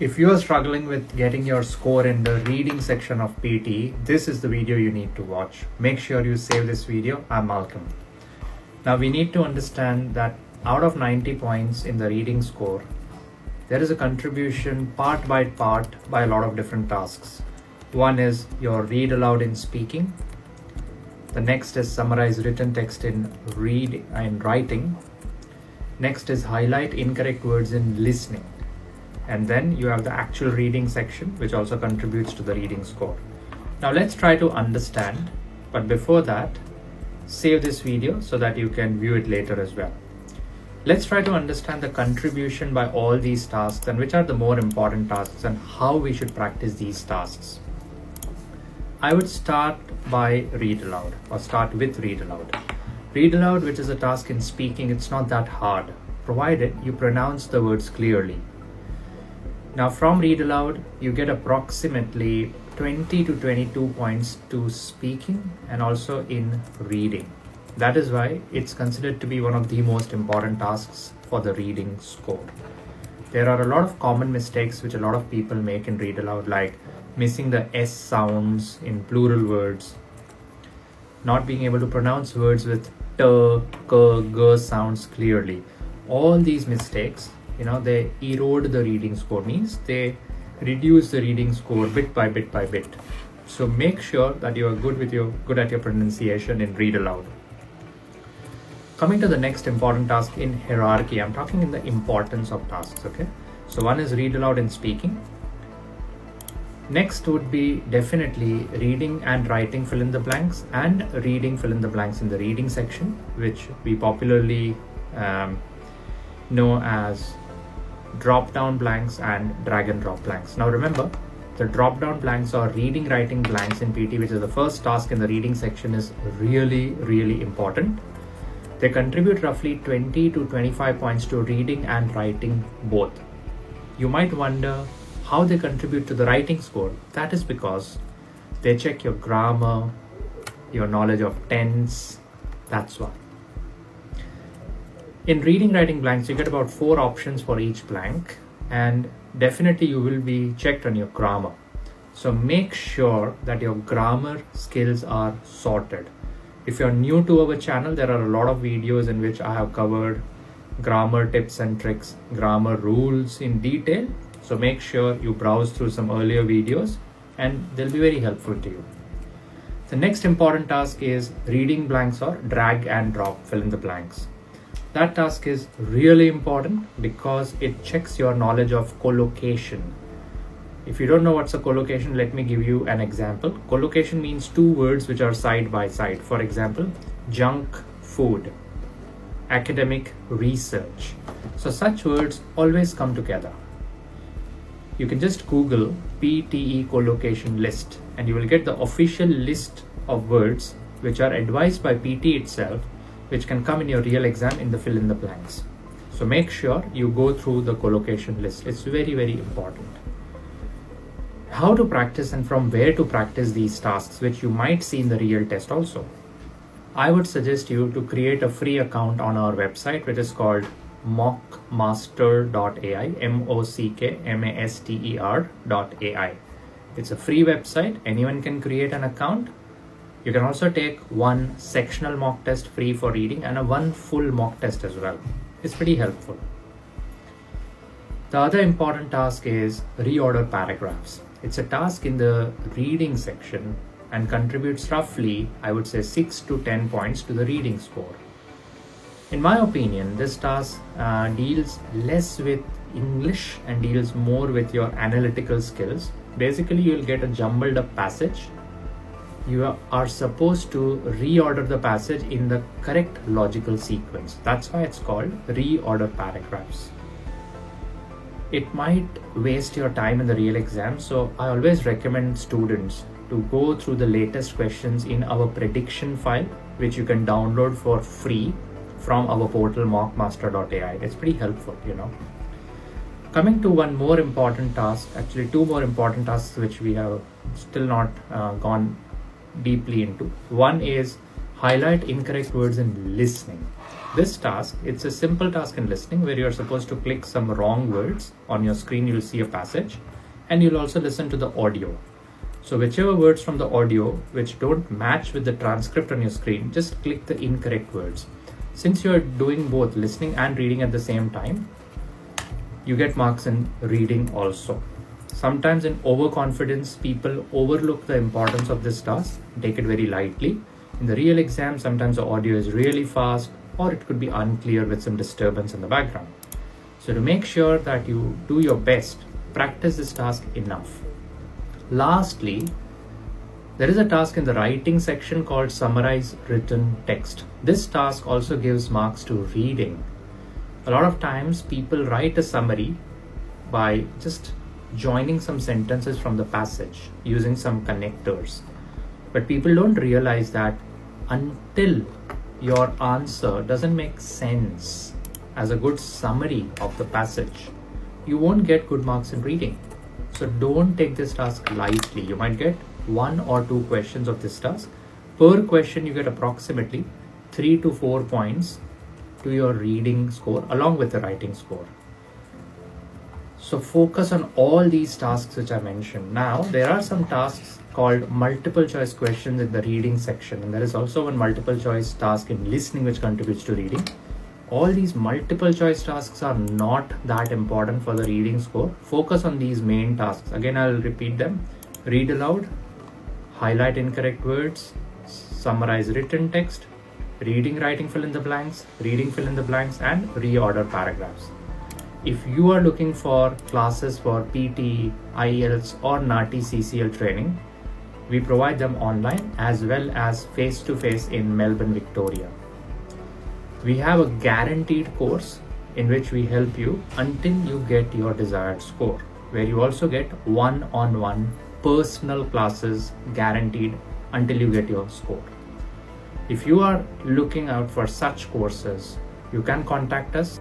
If you are struggling with getting your score in the reading section of PTE, this is the video you need to watch. Make sure you save this video. I'm Malcolm. Now we need to understand that out of 90 points in the reading score, there is a contribution part by part by a lot of different tasks. One is your read aloud in speaking. The next is summarize written text in read and writing. Next is highlight incorrect words in listening. And then you have the actual reading section, which also contributes to the reading score. Now let's try to understand, but before that, save this video so that you can view it later as well. Let's try to understand the contribution by all these tasks and which are the more important tasks and how we should practice these tasks. I would start by read aloud or start with read aloud. Read aloud, which is a task in speaking, it's not that hard, provided you pronounce the words clearly. Now from read aloud, you get approximately 20 to 22 points to speaking and also in reading. That is why it's considered to be one of the most important tasks for the reading score. There are a lot of common mistakes which a lot of people make in read aloud, like missing the S sounds in plural words, not being able to pronounce words with t, k, g sounds clearly. All these mistakes, they erode the reading score, means they reduce the reading score bit by bit by bit. So make sure that you are good at your pronunciation in read aloud. Coming to the next important task in hierarchy, I'm talking in the importance of tasks, okay? So one is read aloud in speaking. Next would be definitely reading and writing fill in the blanks and reading fill in the blanks in the reading section, which we popularly know as drop down blanks and drag and drop blanks. Now remember, the drop down blanks or reading writing blanks in PT, which is the first task in the reading section, is really important. They contribute roughly 20 to 25 points to reading and writing both. You might wonder how they contribute to the writing score. That is because they check your grammar, your knowledge of tense. That's why. In reading writing blanks, you get about 4 options for each blank, and definitely you will be checked on your grammar. So make sure that your grammar skills are sorted. If you're new to our channel, there are a lot of videos in which I have covered grammar tips and tricks, grammar rules in detail. So make sure you browse through some earlier videos and they'll be very helpful to you. The next important task is reading blanks or drag and drop fill in the blanks. That task is really important because it checks your knowledge of collocation. If you don't know what's a collocation, let me give you an example. Collocation means 2 words which are side by side. For example, junk food, academic research. So such words always come together. You can just Google PTE collocation list and you will get the official list of words which are advised by PT itself, which can come in your real exam in the fill in the blanks. So make sure you go through the collocation list. It's very important. How to practice and from where to practice these tasks, which you might see in the real test also. I would suggest you to create a free account on our website, which is called mockmaster.ai, mockmaster.ai. It's a free website. Anyone can create an account. You can also take 1 sectional mock test free for reading and 1 full mock test as well. It's pretty helpful. The other important task is reorder paragraphs. It's a task in the reading section and contributes roughly, I would say, 6 to 10 points to the reading score. In my opinion, this task deals less with English and deals more with your analytical skills. Basically, you'll get a jumbled up passage. You are supposed to reorder the passage in the correct logical sequence. That's why it's called reorder paragraphs. It might waste your time in the real exam, so I always recommend students to go through the latest questions in our prediction file, which you can download for free from our portal mockmaster.ai. It's pretty helpful, Coming to one more important task, actually 2 more important tasks which we have still not gone deeply into. One is highlight incorrect words in listening. This task, it's a simple task in listening where you're supposed to click some wrong words. On your screen, you'll see a passage and you'll also listen to the audio. So whichever words from the audio which don't match with the transcript on your screen, just click the incorrect words. Since you're doing both listening and reading at the same time, you get marks in reading also. Sometimes in overconfidence, people overlook the importance of this task, take it very lightly. In the real exam, sometimes the audio is really fast or it could be unclear with some disturbance in the background. So to make sure that you do your best, practice this task enough. Lastly, there is a task in the writing section called Summarize Written Text. This task also gives marks to reading. A lot of times people write a summary by just joining some sentences from the passage using some connectors. But people don't realize that until your answer doesn't make sense as a good summary of the passage, you won't get good marks in reading. So don't take this task lightly. You might get 1 or 2 questions of this task. Per question, you get approximately 3 to 4 points to your reading score along with the writing score. So focus on all these tasks which I mentioned. Now, there are some tasks called multiple choice questions in the reading section. And there is also one multiple choice task in listening which contributes to reading. All these multiple choice tasks are not that important for the reading score. Focus on these main tasks. Again, I'll repeat them. Read aloud, highlight incorrect words, summarize written text, reading, writing, fill in the blanks, reading, fill in the blanks, and reorder paragraphs. If you are looking for classes for PTE, IELTS, or NAATI CCL training, we provide them online as well as face-to-face in Melbourne, Victoria. We have a guaranteed course in which we help you until you get your desired score, where you also get one-on-one personal classes guaranteed until you get your score. If you are looking out for such courses, you can contact us.